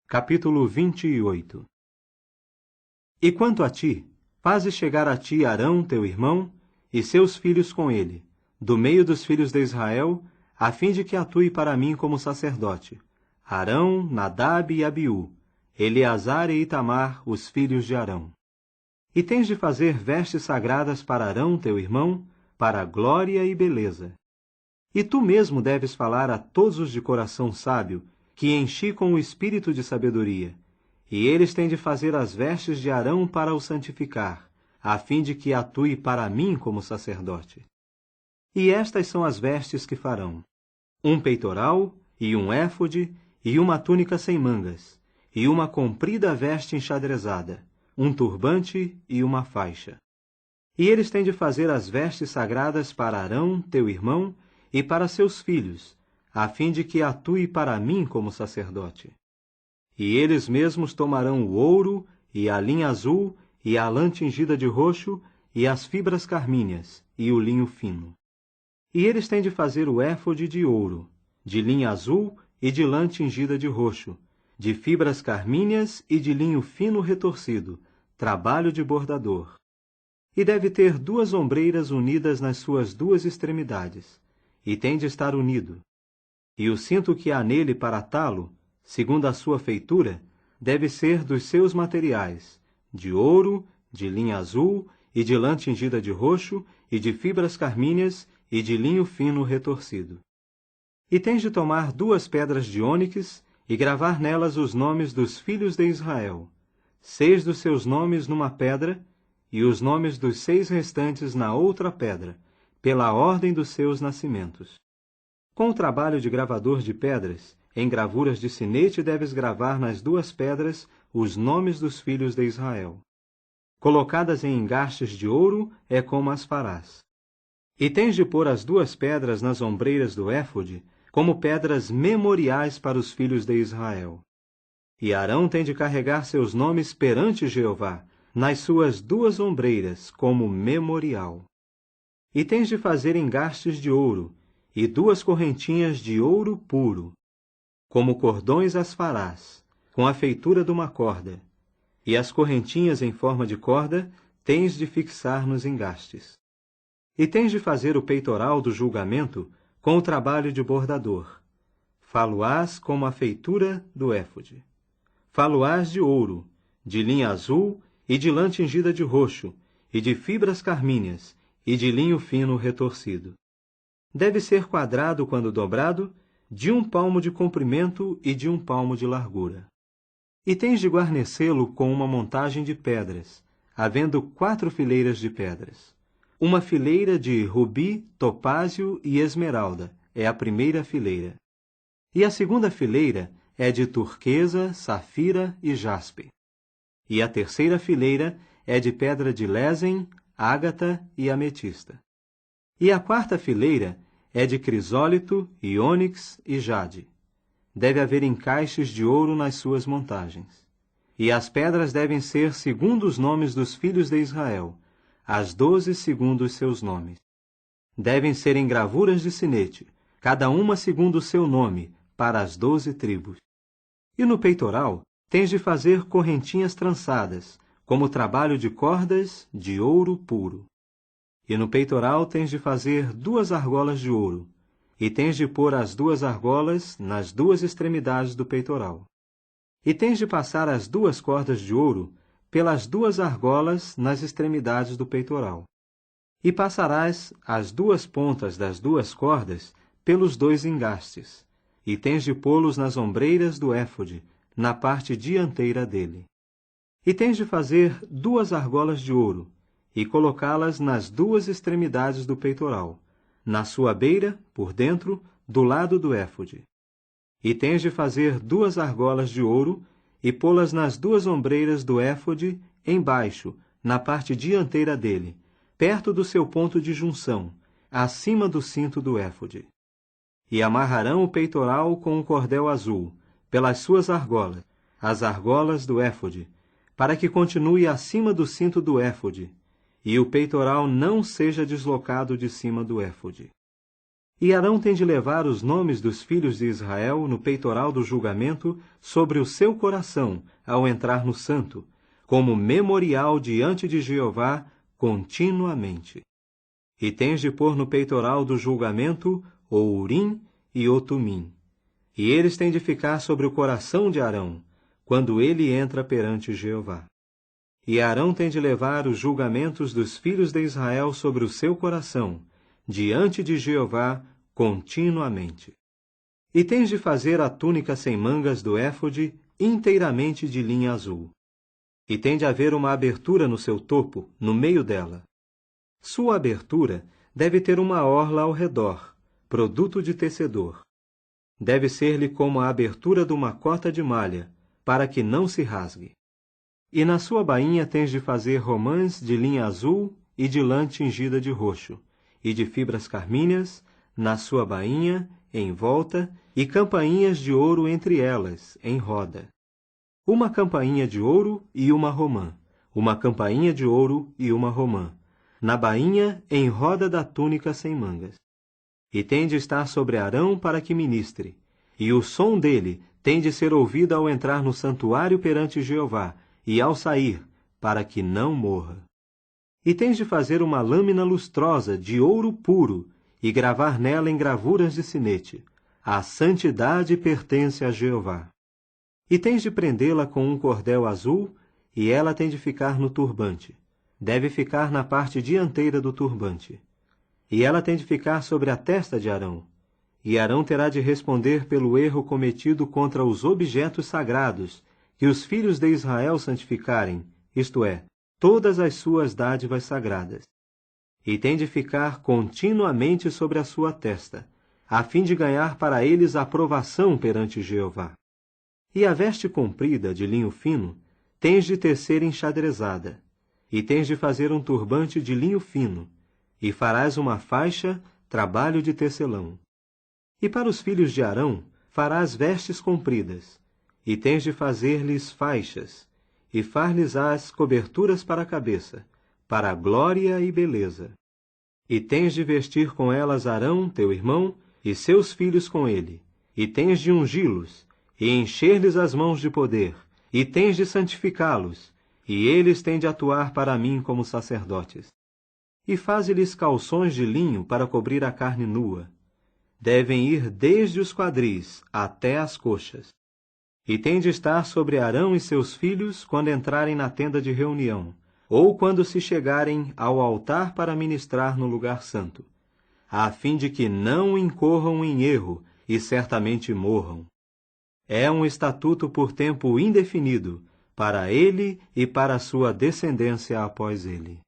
Capítulo 28. E quanto a ti, fazes chegar a ti Arão, teu irmão, e seus filhos com ele, do meio dos filhos de Israel, a fim de que atue para mim como sacerdote, Arão, Nadab e Abiú, Eleazar e Itamar, os filhos de Arão. E tens de fazer vestes sagradas para Arão, teu irmão, para glória e beleza. E tu mesmo deves falar a todos os de coração sábio, que enchi com o espírito de sabedoria, e eles têm de fazer as vestes de Arão para o santificar, a fim de que atue para mim como sacerdote. E estas são as vestes que farão: um peitoral, e um éfode, e uma túnica sem mangas, e uma comprida veste enxadrezada, um turbante e uma faixa. E eles têm de fazer as vestes sagradas para Arão, teu irmão, e para seus filhos, a fim de que atue para mim como sacerdote. E eles mesmos tomarão o ouro, e a linha azul, e a lã tingida de roxo, e as fibras carmíneas, e o linho fino. E eles têm de fazer o éfode de ouro, de linha azul e de lã tingida de roxo, de fibras carmíneas e de linho fino retorcido, trabalho de bordador. E deve ter 2 ombreiras unidas nas suas 2 extremidades, e tem de estar unido. E o cinto que há nele para atá-lo, segundo a sua feitura, deve ser dos seus materiais, de ouro, de linha azul, e de lã tingida de roxo, e de fibras carmíneas, e de linho fino retorcido. E tens de tomar 2 pedras de ônix, e gravar nelas os nomes dos filhos de Israel, 6 dos seus nomes numa pedra, e os nomes dos 6 restantes na outra pedra, pela ordem dos seus nascimentos. Com o trabalho de gravador de pedras, em gravuras de sinete deves gravar nas 2 pedras os nomes dos filhos de Israel. Colocadas em engastes de ouro é como as farás. E tens de pôr as 2 pedras nas ombreiras do éfode, como pedras memoriais para os filhos de Israel. E Arão tem de carregar seus nomes perante Jeová, nas suas 2 ombreiras, como memorial. E tens de fazer engastes de ouro, e 2 correntinhas de ouro puro. Como cordões as farás, com a feitura de uma corda, e as correntinhas em forma de corda tens de fixar nos engastes. E tens de fazer o peitoral do julgamento com o trabalho de bordador. Fá-lo-ás como a feitura do éfode. Fá-lo-ás de ouro, de linha azul e de lã tingida de roxo, e de fibras carmíneas, e de linho fino retorcido. Deve ser quadrado quando dobrado, de 1 palmo de comprimento e de 1 palmo de largura. E tens de guarnecê-lo com uma montagem de pedras, havendo 4 fileiras de pedras. Uma fileira de rubi, topázio e esmeralda é a primeira fileira. E a segunda fileira é de turquesa, safira e jaspe. E a terceira fileira é de pedra de lésem, ágata e ametista. E a 4ª fileira é de crisólito, e ônix e jade. Deve haver encaixes de ouro nas suas montagens. E as pedras devem ser segundo os nomes dos filhos de Israel, as 12 segundo os seus nomes. Devem ser em gravuras de sinete, cada uma segundo o seu nome, para as 12 tribos. E no peitoral tens de fazer correntinhas trançadas, como trabalho de cordas de ouro puro. E no peitoral tens de fazer 2 argolas de ouro, e tens de pôr as 2 argolas nas 2 extremidades do peitoral. E tens de passar as 2 cordas de ouro pelas 2 argolas nas extremidades do peitoral. E passarás as 2 pontas das 2 cordas pelos 2 engastes, e tens de pô-los nas ombreiras do éfode, na parte dianteira dele. E tens de fazer 2 argolas de ouro, e colocá-las nas 2 extremidades do peitoral, na sua beira, por dentro, do lado do éfode. E tens de fazer 2 argolas de ouro, e pô-las nas 2 ombreiras do éfode, embaixo, na parte dianteira dele, perto do seu ponto de junção, acima do cinto do éfode. E amarrarão o peitoral com um cordel azul, pelas suas argolas, as argolas do éfode, para que continue acima do cinto do éfode, e o peitoral não seja deslocado de cima do éfode. E Arão tem de levar os nomes dos filhos de Israel no peitoral do julgamento sobre o seu coração, ao entrar no santo, como memorial diante de Jeová continuamente. E tens de pôr no peitoral do julgamento o Urim e o Tumim. E eles têm de ficar sobre o coração de Arão, quando ele entra perante Jeová. E Arão tem de levar os julgamentos dos filhos de Israel sobre o seu coração, diante de Jeová, continuamente. E tens de fazer a túnica sem mangas do éfode inteiramente de linha azul. E tem de haver uma abertura no seu topo, no meio dela. Sua abertura deve ter uma orla ao redor, produto de tecedor. Deve ser-lhe como a abertura de uma cota de malha, para que não se rasgue. E na sua bainha tens de fazer romãs de linha azul e de lã tingida de roxo, e de fibras carmíneas, na sua bainha, em volta, e campainhas de ouro entre elas, em roda. Uma campainha de ouro e uma romã, uma campainha de ouro e uma romã, na bainha em roda da túnica sem mangas. E tem de estar sobre Arão para que ministre, e o som dele tem de ser ouvido ao entrar no santuário perante Jeová, e ao sair, para que não morra. E tens de fazer uma lâmina lustrosa de ouro puro, e gravar nela em gravuras de sinete. A santidade pertence a Jeová. E tens de prendê-la com um cordel azul, e ela tem de ficar no turbante. Deve ficar na parte dianteira do turbante. E ela tem de ficar sobre a testa de Arão. E Arão terá de responder pelo erro cometido contra os objetos sagrados, que os filhos de Israel santificarem, isto é, todas as suas dádivas sagradas. E tem de ficar continuamente sobre a sua testa, a fim de ganhar para eles aprovação perante Jeová. E a veste comprida de linho fino tens de tecer enxadrezada, e tens de fazer um turbante de linho fino, e farás uma faixa, trabalho de tecelão. E para os filhos de Arão farás vestes compridas, e tens de fazer-lhes faixas, e far-lhes-ás coberturas para a cabeça, para a glória e beleza. E tens de vestir com elas Arão, teu irmão, e seus filhos com ele, e tens de ungí-los, e encher-lhes as mãos de poder, e tens de santificá-los, e eles têm de atuar para mim como sacerdotes. E faze-lhes calções de linho para cobrir a carne nua. Devem ir desde os quadris até as coxas. E tem de estar sobre Arão e seus filhos quando entrarem na tenda de reunião, ou quando se chegarem ao altar para ministrar no lugar santo, a fim de que não incorram em erro e certamente morram. É um estatuto por tempo indefinido, para ele e para a sua descendência após ele.